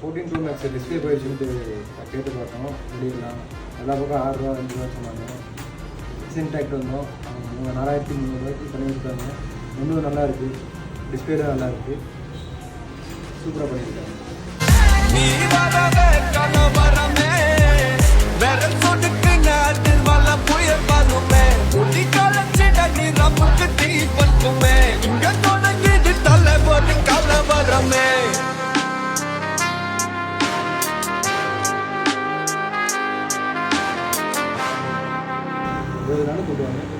14 Pro Max display போயிடுச்சுட்டு கேட்டு பார்த்தோம். வெளியிடலாம் எல்லா பக்கம் 6 ரூபா 5 ரூபா சொன்னாங்க. சின்டாக்ட் வந்தோம், அவங்க 4300 பண்ணி கொடுத்தாங்க. இன்னும் நல்லா இருக்குது, டிஸ்பிளே நல்லா இருக்குது, சூப்பராக பண்ணியிருக்காங்க. ஒரு நாள் கூட்டுவாங்க.